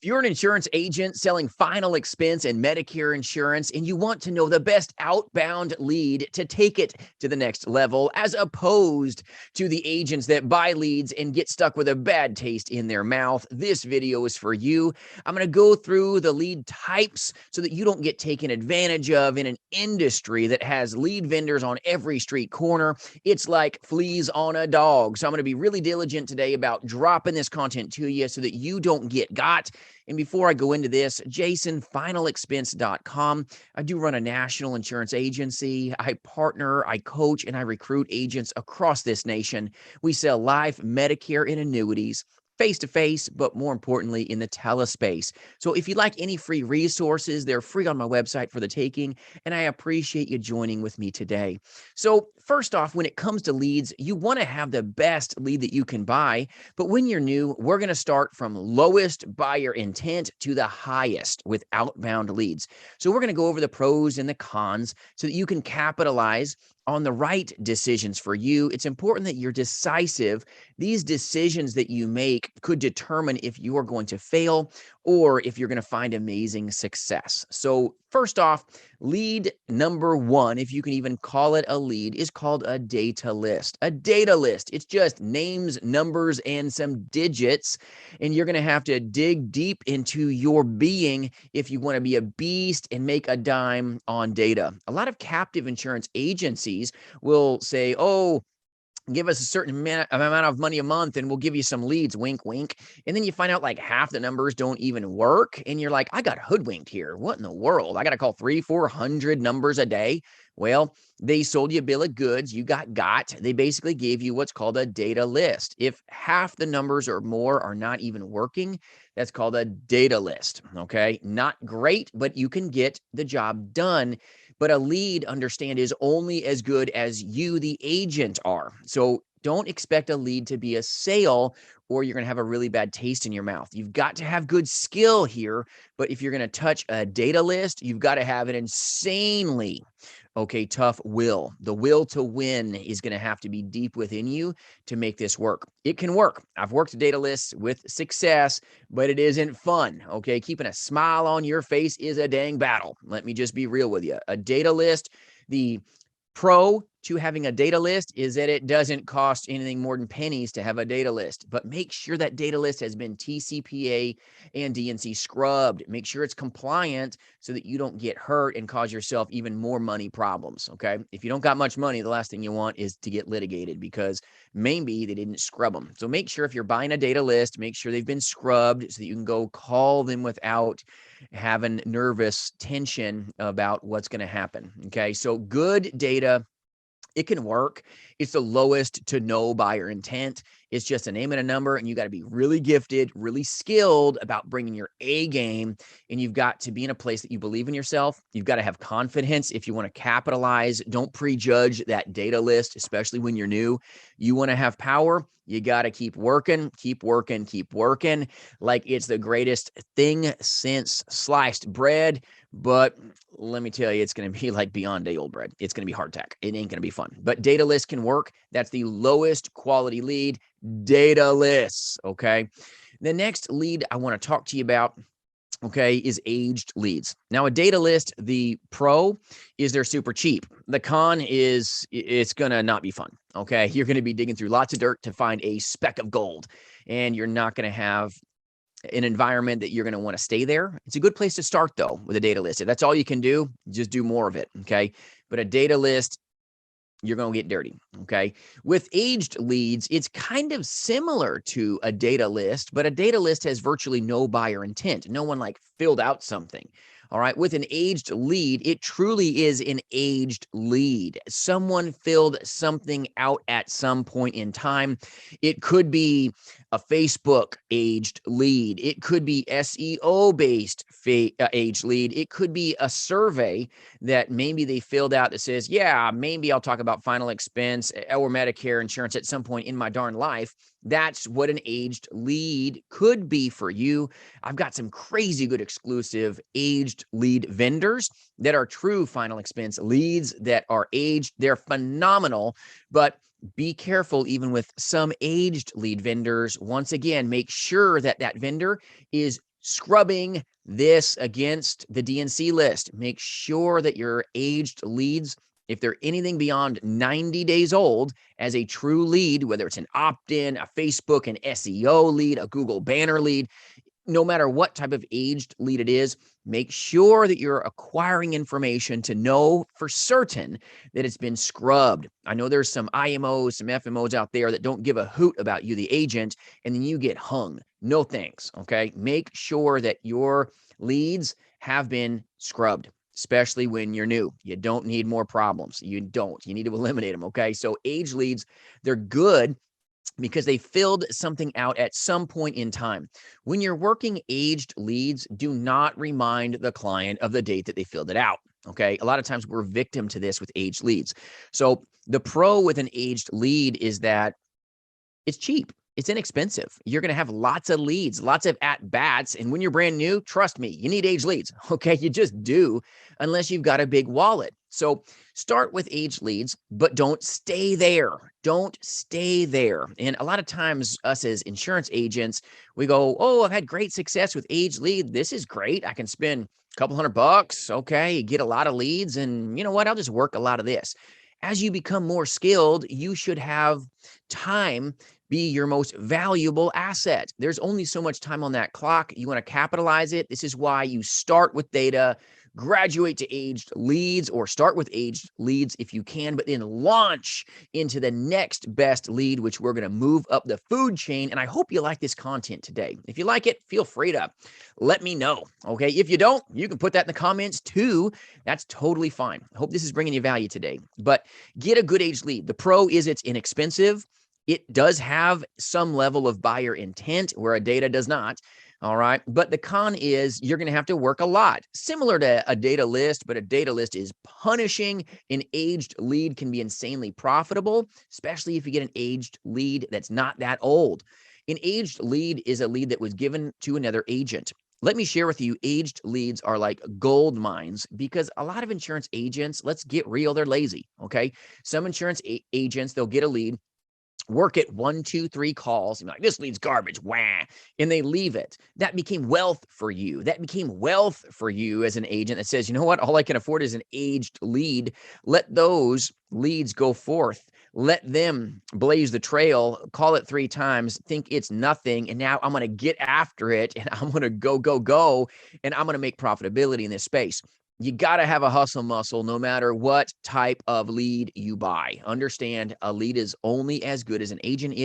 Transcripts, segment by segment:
If you're an insurance agent selling final expense and Medicare insurance, and you want to know the best outbound lead to take it to the next level, as opposed to the agents that buy leads and get stuck with a bad taste in their mouth, this video is for you. I'm going to go through the lead types so that you don't get taken advantage of in an industry that has lead vendors on every street corner. It's like fleas on a dog. So I'm going to be really diligent today about dropping this content to you so that you don't get got. And before I go into this, jasonfinalexpense.com. I do run a national insurance agency. I partner, I coach, and I recruit agents across this nation. We sell life, Medicare, and annuities, face-to-face, but more importantly, in the telespace. So if you'd like any free resources, they're free on my website for the taking, and I appreciate you joining with me today. So first off, when it comes to leads, you want to have the best lead that you can buy, but when you're new, we're going to start from lowest buyer intent to the highest with outbound leads. So we're going to go over the pros and the cons so that you can capitalize on the right decisions for you. It's important that you're decisive. These decisions that you make could determine if you are going to fail or if you're going to find amazing success. So first off, lead number one, if you can even call it a lead, is called a data list. A data list, it's just names, numbers, and some digits. And you're going to have to dig deep into your being if you want to be a beast and make a dime on data. A lot of captive insurance agencies will say, oh, give us a certain amount of money a month and we'll give you some leads, wink, wink. And then you find out like half the numbers don't even work. And you're like, I got hoodwinked here. What in the world? I got to call 300-400 numbers a day. Well, they sold you a bill of goods. You got. They basically gave you what's called a data list. If half the numbers or more are not even working, that's called a data list. Okay. Not great, but you can get the job done. But a lead, understand, is only as good as you, the agent, are. So don't expect a lead to be a sale or you're going to have a really bad taste in your mouth. You've got to have good skill here. But if you're going to touch a data list, you've got to have an insanely tough will. The will to win is going to have to be deep within you to make this work. It can work. I've worked data lists with success, but it isn't fun. Okay. Keeping a smile on your face is a dang battle. Let me just be real with you. A data list, the pro to having a data list is that it doesn't cost anything more than pennies to have a data list, but make sure that data list has been TCPA and DNC scrubbed. Make sure it's compliant so that you don't get hurt and cause yourself even more money problems. Okay. If you don't got much money, the last thing you want is to get litigated because maybe they didn't scrub them. So make sure if you're buying a data list, make sure they've been scrubbed so that you can go call them without having nervous tension about what's going to happen. Okay. So good data, it can work. It's the lowest to no buyer intent. It's just a name and a number, and you got to be really gifted, really skilled about bringing your A game, and you've got to be in a place that you believe in yourself. You've got to have confidence if you want to capitalize. Don't prejudge that data list, especially when you're new. You want to have power. You got to keep working like it's the greatest thing since sliced bread. But let me tell you, it's going to be like beyond day old bread. It's going to be hardtack. It ain't going to be fun. But data lists can work. That's the lowest quality lead, data lists. Okay. The next lead I want to talk to you about, is aged leads. Now, a data list, the pro is they're super cheap. The con is it's going to not be fun. Okay. You're going to be digging through lots of dirt to find a speck of gold, and you're not going to have an environment that you're going to want to stay there. It's a good place to start though with a data list. If that's all you can do, just do more of it. Okay. But a data list, you're going to get dirty. Okay. With aged leads, it's kind of similar to a data list, but a data list has virtually no buyer intent. No one like filled out something. All right. With an aged lead, it truly is an aged lead. Someone filled something out at some point in time. It could be a Facebook aged lead. It could be SEO based aged lead. It could be a survey that maybe they filled out that says, yeah, maybe I'll talk about final expense or Medicare insurance at some point in my darn life. That's what an aged lead could be for you. I've got some crazy good exclusive aged lead vendors that are true final expense leads that are aged. They're phenomenal, but be careful even with some aged lead vendors. Once again, make sure that that vendor is scrubbing this against the DNC list. Make sure that your aged leads, if they're anything beyond 90 days old, as a true lead, whether it's an opt-in, a Facebook, an SEO lead, a Google banner lead, no matter what type of aged lead it is, make sure that you're acquiring information to know for certain that it's been scrubbed. I know there's some IMOs, some FMOs out there that don't give a hoot about you, the agent, and then you get hung. No thanks, okay? Make sure that your leads have been scrubbed, especially when you're new. You don't need more problems. You don't. You need to eliminate them, okay? So aged leads, they're good because they filled something out at some point in time. When you're working aged leads, do not remind the client of the date that they filled it out. Okay. A lot of times we're victim to this with aged leads. So the pro with an aged lead is that it's cheap. It's inexpensive. You're going to have lots of leads, lots of at-bats. And when you're brand new, trust me, you need aged leads. Okay. You just do, unless you've got a big wallet. So start with aged leads, but don't stay there. Don't stay there. And a lot of times us as insurance agents, we go, oh, I've had great success with aged lead. This is great. I can spend a couple $100. Okay. Get a lot of leads. And you know what? I'll just work a lot of this. As you become more skilled, you should have time be your most valuable asset. There's only so much time on that clock. You want to capitalize it. This is why you start with data, graduate to aged leads, or start with aged leads if you can, but then launch into the next best lead, which we're going to move up the food chain. And I hope you like this content today. If you like it, feel free to let me know. Okay. If you don't, you can put that in the comments too. That's totally fine. I hope this is bringing you value today, but get a good aged lead. The pro is it's inexpensive. It does have some level of buyer intent where a data does not. All right. But the con is you're going to have to work a lot, similar to a data list, but a data list is punishing. An aged lead can be insanely profitable, especially if you get an aged lead that's not that old. An aged lead is a lead that was given to another agent. Let me share with you, aged leads are like gold mines because a lot of insurance agents, let's get real, they're lazy. Okay. Some insurance agents, they'll get a lead, work it 1, 2, 3 calls, and be like, this lead's garbage, wah, and they leave it. That became wealth for you. That became wealth for you as an agent that says, you know what, all I can afford is an aged lead. Let those leads go forth. Let them blaze the trail, call it 3 times, think it's nothing, and now I'm going to get after it, and I'm going to go, and I'm going to make profitability in this space. You got to have a hustle muscle no matter what type of lead you buy. Understand, a lead is only as good as an agent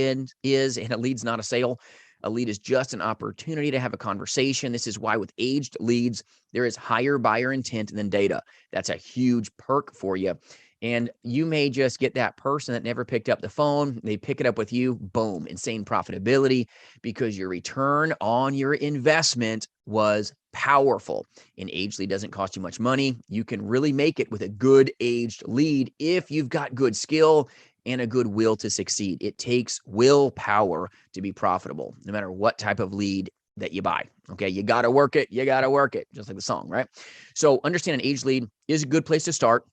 is, and a lead's not a sale. A lead is just an opportunity to have a conversation. This is why with aged leads, there is higher buyer intent than data. That's a huge perk for you. And you may just get that person that never picked up the phone. They pick it up with you. Boom, insane profitability because your return on your investment was powerful. An aged lead doesn't cost you much money. You can really make it with a good aged lead if you've got good skill and a good will to succeed. It takes willpower to be profitable, no matter what type of lead that you buy. Okay, you got to work it. You got to work it, just like the song, right? So understand an aged lead is a good place to start.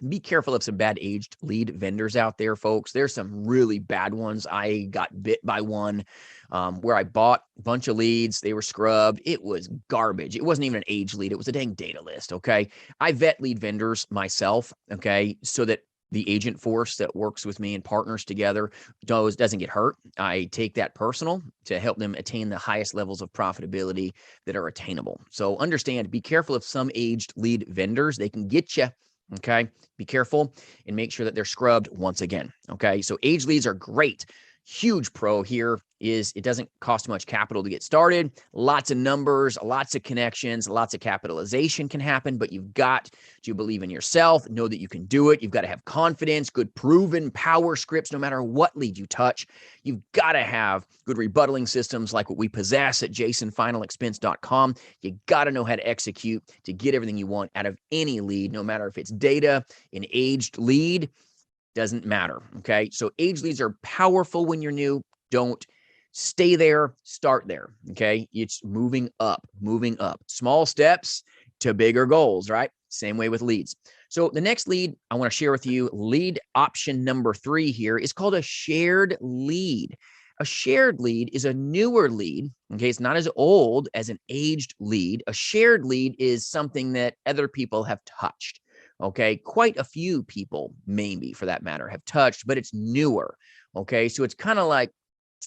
Be careful of some bad aged lead vendors out there, folks. There's some really bad ones. I got bit by one where I bought a bunch of leads. They were scrubbed. It was garbage. It wasn't even an aged lead. It was a dang data list. Okay. I vet lead vendors myself. Okay. So that the agent force that works with me and partners together doesn't get hurt. I take that personal to help them attain the highest levels of profitability that are attainable. So understand, be careful of some aged lead vendors. They can get you. Okay. Be careful and make sure that they're scrubbed once again. Okay. So aged leads are great. Huge pro here is it doesn't cost much capital to get started. Lots of numbers, lots of connections, lots of capitalization can happen, but you've got to believe in yourself, know that you can do it. You've got to have confidence, good proven power scripts, no matter what lead you touch. You've got to have good rebuttaling systems like what we possess at jasonfinalexpense.com. You got to know how to execute to get everything you want out of any lead, no matter if it's data, an aged lead, doesn't matter. Okay. So aged leads are powerful when you're new. Don't stay there, start there. Okay. It's moving up. Small steps to bigger goals, right? Same way with leads. So the next lead I want to share with you, lead option number 3 here is called a shared lead. A shared lead is a newer lead. Okay. It's not as old as an aged lead. A shared lead is something that other people have touched. Okay. Quite a few people, maybe for that matter, have touched, but it's newer. Okay. So it's kind of like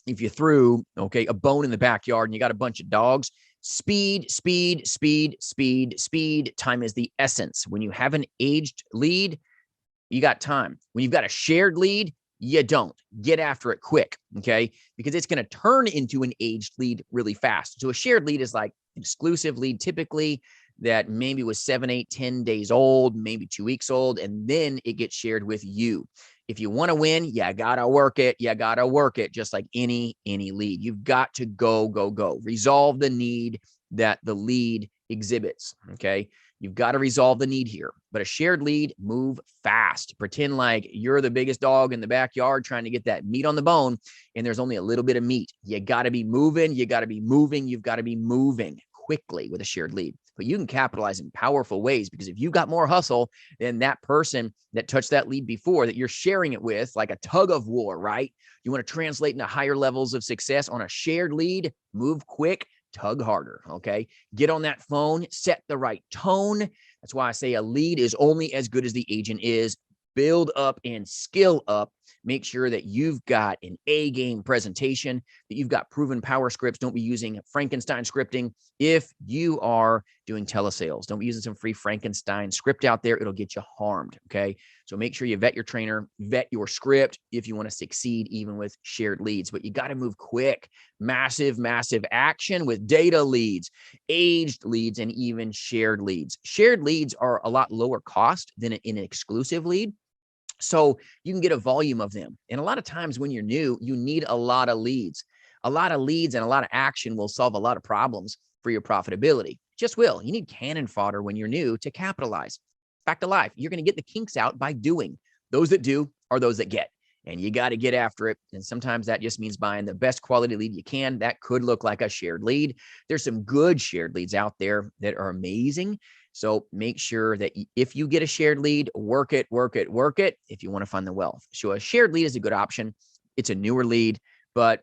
if you threw, okay, a bone in the backyard and you got a bunch of dogs, speed, speed, speed, speed, speed. Time is the essence. When you have an aged lead, you got time. When you've got a shared lead, you don't. Get after it quick, okay? Because it's going to turn into an aged lead really fast. So a shared lead is like an exclusive lead typically that maybe was 7, 8, 10 days old, maybe 2 weeks old, and then it gets shared with you. If you want to win, you got to work it. You got to work it just like any lead. You've got to go, go, go. Resolve the need that the lead exhibits, okay? You've got to resolve the need here. But a shared lead, move fast. Pretend like you're the biggest dog in the backyard trying to get that meat on the bone, and there's only a little bit of meat. You got to be moving. You got to be moving. You've got to be moving quickly with a shared lead. But you can capitalize in powerful ways because if you got more hustle than that person that touched that lead before that you're sharing it with, like a tug of war, right? You want to translate into higher levels of success on a shared lead, move quick, tug harder, okay? Get on that phone, set the right tone. That's why I say a lead is only as good as the agent is. Build up and skill up. Make sure that you've got an A-game presentation, that you've got proven power scripts. Don't be using Frankenstein scripting. If you are doing telesales, don't be using some free Frankenstein script out there. It'll get you harmed, okay? So make sure you vet your trainer, vet your script if you want to succeed even with shared leads. But you got to move quick. Massive, massive action with data leads, aged leads, and even shared leads. Shared leads are a lot lower cost than an exclusive lead. So you can get a volume of them. And a lot of times when you're new, you need a lot of leads. A lot of leads and a lot of action will solve a lot of problems for your profitability. Just will. You need cannon fodder when you're new to capitalize. Fact of life, you're going to get the kinks out by doing. Those that do are those that get. And you got to get after it. And sometimes that just means buying the best quality lead you can. That could look like a shared lead. There's some good shared leads out there that are amazing. So make sure that if you get a shared lead, work it, work it, work it if you want to find the wealth. So a shared lead is a good option. It's a newer lead, but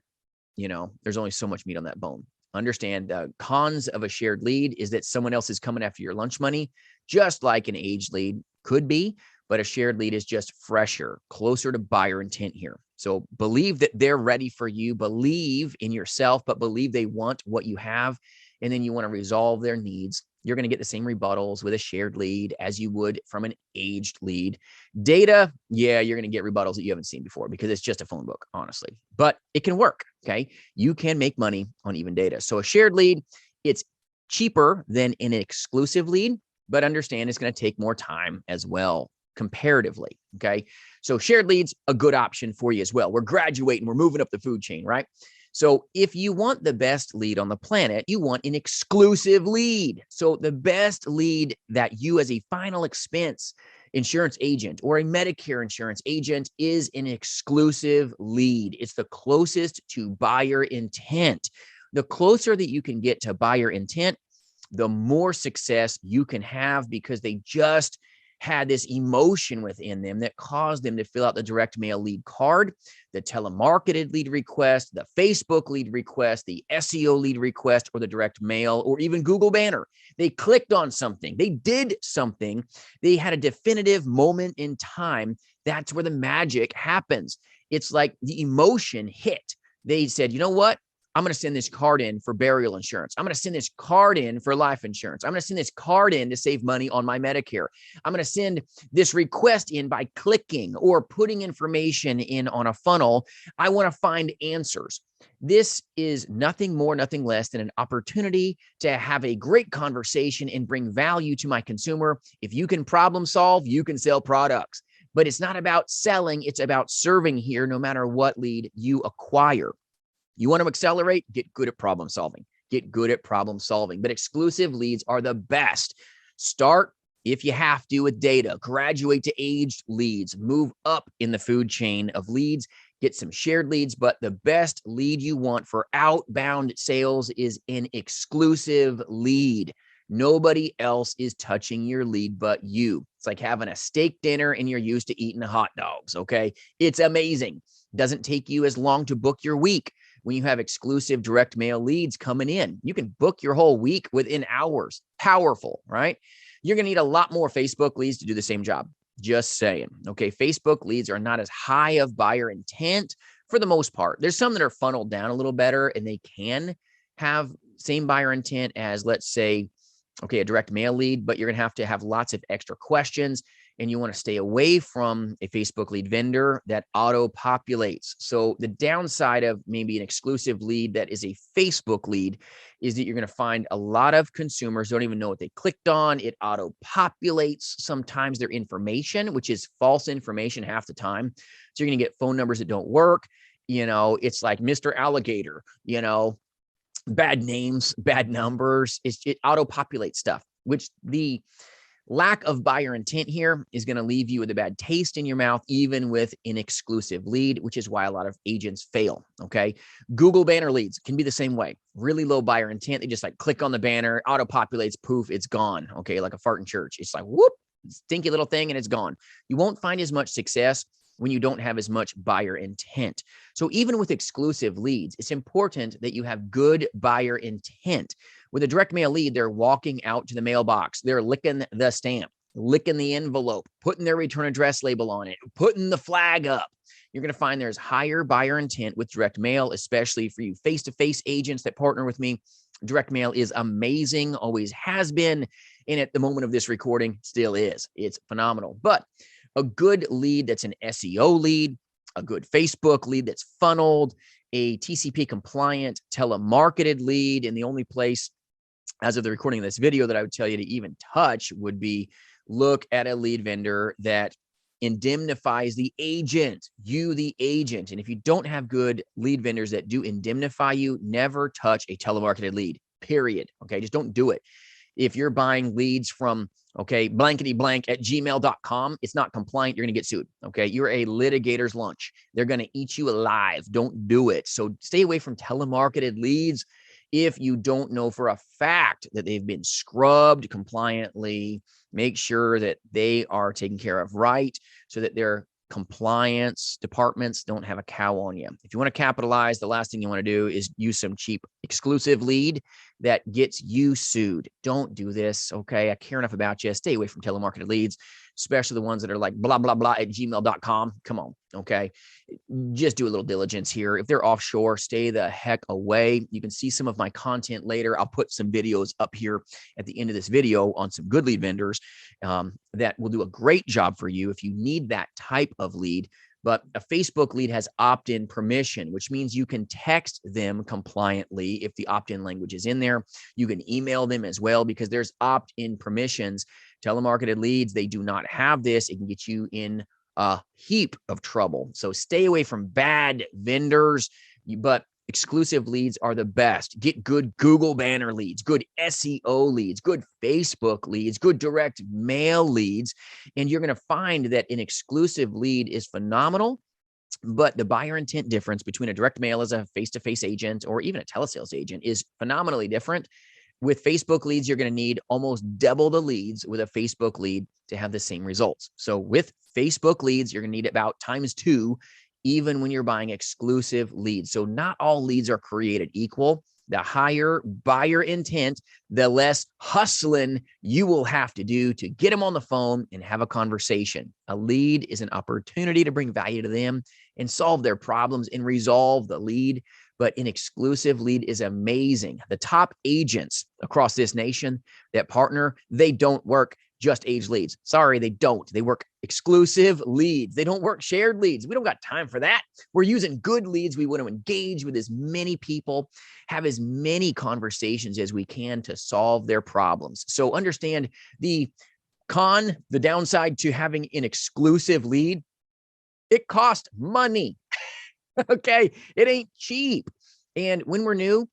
there's only so much meat on that bone. Understand the cons of a shared lead is that someone else is coming after your lunch money, just like an aged lead could be, but a shared lead is just fresher, closer to buyer intent here. So believe that they're ready for you, believe in yourself, but believe they want what you have. And then you want to resolve their needs. You're going to get the same rebuttals with a shared lead as you would from an aged lead. Data, yeah, you're going to get rebuttals that you haven't seen before because it's just a phone book, honestly. But it can work, okay? You can make money on even data. So a shared lead, it's cheaper than an exclusive lead, but understand it's going to take more time as well, comparatively, okay? So shared leads, a good option for you as well. We're graduating, we're moving up the food chain, right? So if you want the best lead on the planet, you want an exclusive lead. So the best lead that you as a final expense insurance agent or a Medicare insurance agent is an exclusive lead. It's the closest to buyer intent. The closer that you can get to buyer intent, the more success you can have because they just had this emotion within them that caused them to fill out the direct mail lead card, the telemarketed lead request, the Facebook lead request, the SEO lead request, or the direct mail, or even Google banner. They clicked on something. They did something. They had a definitive moment in time. That's where the magic happens. It's like the emotion hit. They said, you know what? I'm going to send this card in for burial insurance. I'm going to send this card in for life insurance. I'm going to send this card in to save money on my Medicare. I'm going to send this request in by clicking or putting information in on a funnel. I want to find answers. This is nothing more, nothing less than an opportunity to have a great conversation and bring value to my consumer. If you can problem solve, you can sell products. But it's not about selling. It's about serving here, no matter what lead you acquire. You want to accelerate? Get good at problem solving. Get good at problem solving. But exclusive leads are the best. Start, if you have to, with data. Graduate to aged leads. Move up in the food chain of leads. Get some shared leads. But the best lead you want for outbound sales is an exclusive lead. Nobody else is touching your lead but you. It's like having a steak dinner and you're used to eating hot dogs, okay? It's amazing. Doesn't take you as long to book your week when you have exclusive direct mail leads coming in. You can book your whole week within hours. Powerful, right? You're going to need a lot more Facebook leads to do the same job. Just saying. Okay. Facebook leads are not as high of buyer intent for the most part. There's some that are funneled down a little better and they can have same buyer intent as, let's say, okay, a direct mail lead, but you're going to have lots of extra questions, and you want to stay away from a Facebook lead vendor that auto populates. So the downside of maybe an exclusive lead that is a Facebook lead is that you're going to find a lot of consumers don't even know what they clicked on. It auto populates sometimes their information, which is false information half the time. So you're going to get phone numbers that don't work. It's like Mr. Alligator, bad names, bad numbers. It auto-populates stuff, which the lack of buyer intent here is going to leave you with a bad taste in your mouth, even with an exclusive lead, which is why a lot of agents fail. Okay. Google banner leads can be the same way. Really low buyer intent. They just like click on the banner, auto-populates, poof, it's gone. Okay. Like a fart in church. It's like, whoop, stinky little thing, and it's gone. You won't find as much success when you don't have as much buyer intent. So even with exclusive leads, it's important that you have good buyer intent. With a direct mail lead, they're walking out to the mailbox. They're licking the stamp, licking the envelope, putting their return address label on it, putting the flag up. You're going to find there's higher buyer intent with direct mail, especially for you face-to-face agents that partner with me. Direct mail is amazing, always has been, and at the moment of this recording, still is. It's phenomenal. But a good lead that's an SEO lead, a good Facebook lead that's funneled, a TCP compliant telemarketed lead. And the only place as of the recording of this video that I would tell you to even touch would be look at a lead vendor that indemnifies the agent, the agent. And if you don't have good lead vendors that do indemnify you, never touch a telemarketed lead, period. Okay. Just don't do it. If you're buying leads from, blankety blank at gmail.com, it's not compliant. You're going to get sued. Okay. You're a litigator's lunch. They're going to eat you alive. Don't do it. So stay away from telemarketed leads if you don't know for a fact that they've been scrubbed compliantly. Make sure that they are taken care of right so that their compliance departments don't have a cow on you. If you want to capitalize, the last thing you want to do is use some cheap exclusive lead that gets you sued. Don't do this. Okay. I care enough about you. Stay away from telemarketed leads, especially the ones that are like blah, blah, blah at gmail.com. Come on. Okay. Just do a little diligence here. If they're offshore, stay the heck away. You can see some of my content later. I'll put some videos up here at the end of this video on some good lead vendors that will do a great job for you if you need that type of lead. But a Facebook lead has opt-in permission, which means you can text them compliantly if the opt-in language is in there. You can email them as well because there's opt-in permissions. Telemarketed leads, they do not have this. It can get you in a heap of trouble. So stay away from bad vendors, but exclusive leads are the best. Get good Google banner leads, good SEO leads, good Facebook leads, good direct mail leads. And you're going to find that an exclusive lead is phenomenal, but the buyer intent difference between a direct mail as a face-to-face agent or even a telesales agent is phenomenally different. With Facebook leads, you're going to need almost double the leads with a Facebook lead to have the same results. So with Facebook leads, you're going to need about ×2, even when you're buying exclusive leads. So not all leads are created equal. The higher buyer intent, the less hustling you will have to do to get them on the phone and have a conversation. A lead is an opportunity to bring value to them and solve their problems and resolve the lead. But an exclusive lead is amazing. The top agents across this nation that partner, they don't work just age leads. Sorry, they don't. They work exclusive leads. They don't work shared leads. We don't got time for that. We're using good leads. We want to engage with as many people, have as many conversations as we can to solve their problems. So understand the downside to having an exclusive lead. It costs money. Okay. It ain't cheap. And when we're new,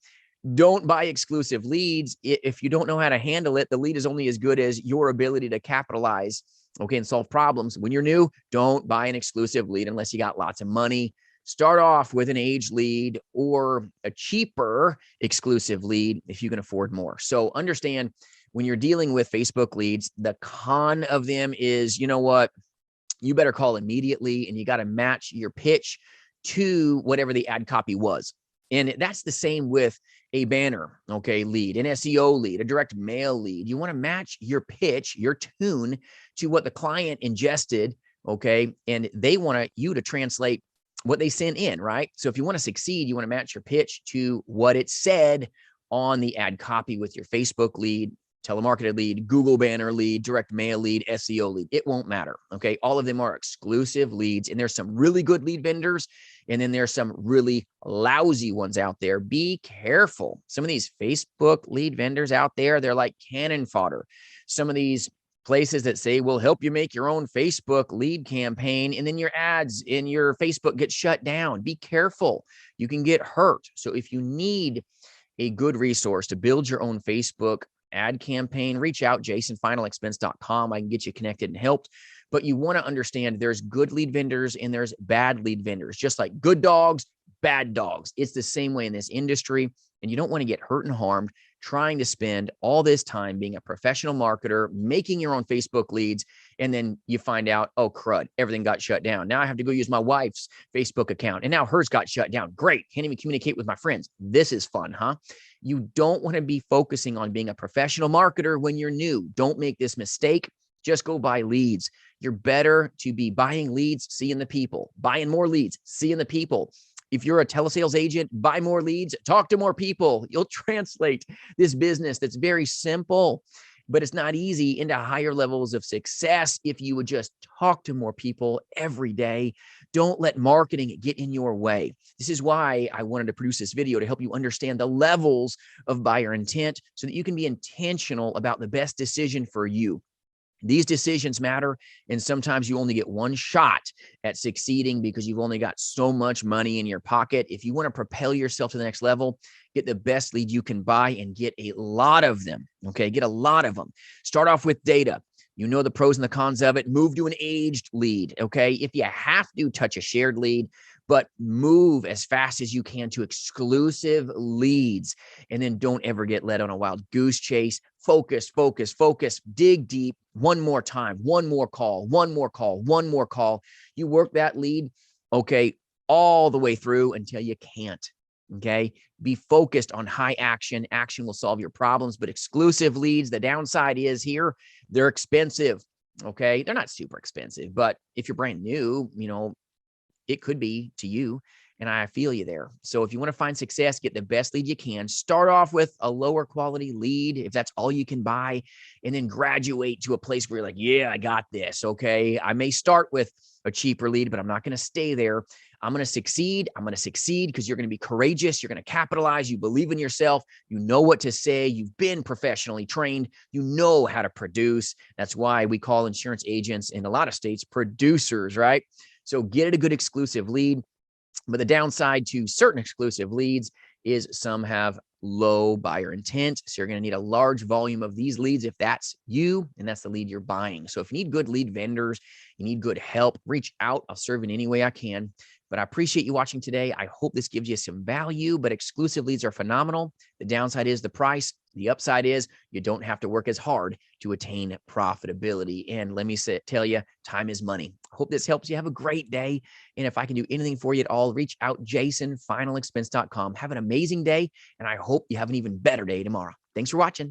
don't buy exclusive leads. If you don't know how to handle it, the lead is only as good as your ability to capitalize, okay, and solve problems. When you're new, don't buy an exclusive lead unless you got lots of money. Start off with an age lead or a cheaper exclusive lead if you can afford more. So understand when you're dealing with Facebook leads, the con of them is, you know what? You better call immediately and you got to match your pitch to whatever the ad copy was. And that's the same with a banner, okay, lead, an SEO lead, a direct mail lead. You want to match your pitch, your tune to what the client ingested, okay? And they want you to translate what they sent in, right? So if you want to succeed, you want to match your pitch to what it said on the ad copy with your Facebook lead, telemarketed lead, Google banner lead, direct mail lead, SEO lead. It won't matter. Okay. All of them are exclusive leads, and there's some really good lead vendors, and then there's some really lousy ones out there. Be careful. Some of these Facebook lead vendors out there, they're like cannon fodder. Some of these places that say, we'll help you make your own Facebook lead campaign, and then your ads in your Facebook get shut down. Be careful. You can get hurt. So if you need a good resource to build your own Facebook ad campaign, reach out, jasonfinalexpense.com. I can get you connected and helped. But you want to understand there's good lead vendors and there's bad lead vendors, just like good dogs, bad dogs. It's the same way in this industry. And you don't want to get hurt and harmed trying to spend all this time being a professional marketer, making your own Facebook leads, and then you find out, oh, crud, everything got shut down. Now I have to go use my wife's Facebook account, and now hers got shut down. Great. Can't even communicate with my friends. This is fun, huh? You don't want to be focusing on being a professional marketer when you're new. Don't make this mistake. Just go buy leads. You're better to be buying leads, seeing the people, buying more leads, seeing the people. If you're a telesales agent, buy more leads, talk to more people. You'll translate this business that's very simple, but it's not easy, into higher levels of success if you would just talk to more people every day. Don't let marketing get in your way. This is why I wanted to produce this video, to help you understand the levels of buyer intent so that you can be intentional about the best decision for you. These decisions matter, and sometimes you only get one shot at succeeding because you've only got so much money in your pocket. If you want to propel yourself to the next level, get the best lead you can buy and get a lot of them, okay? Get a lot of them. Start off with data. You know the pros and the cons of it. Move to an aged lead, okay? If you have to, touch a shared lead, but move as fast as you can to exclusive leads. And then don't ever get led on a wild goose chase. Focus, focus, focus. Dig deep. One more time. One more call. One more call. One more call. You work that lead, okay, all the way through until you can't. Okay. Be focused on high action. Action will solve your problems, but exclusive leads, the downside is here, they're expensive. Okay. They're not super expensive, but if you're brand new, it could be to you. And I feel you there. So if you want to find success, get the best lead you can. Start off with a lower quality lead, if that's all you can buy, and then graduate to a place where you're like, yeah, I got this. Okay. I may start with a cheaper lead, but I'm not going to stay there. I'm going to succeed. I'm going to succeed because you're going to be courageous. You're going to capitalize. You believe in yourself. You know what to say. You've been professionally trained. You know how to produce. That's why we call insurance agents in a lot of states producers, right? So get a good exclusive lead. But the downside to certain exclusive leads is some have low buyer intent. So you're going to need a large volume of these leads if that's you and that's the lead you're buying. So if you need good lead vendors, you need good help, reach out. I'll serve in any way I can. But I appreciate you watching today. I hope this gives you some value, but exclusive leads are phenomenal. The downside is the price. The upside is you don't have to work as hard to attain profitability. And let me tell you, time is money. I hope this helps you. Have a great day. And if I can do anything for you at all, reach out, jasonfinalexpense.com. Have an amazing day. And I hope you have an even better day tomorrow. Thanks for watching.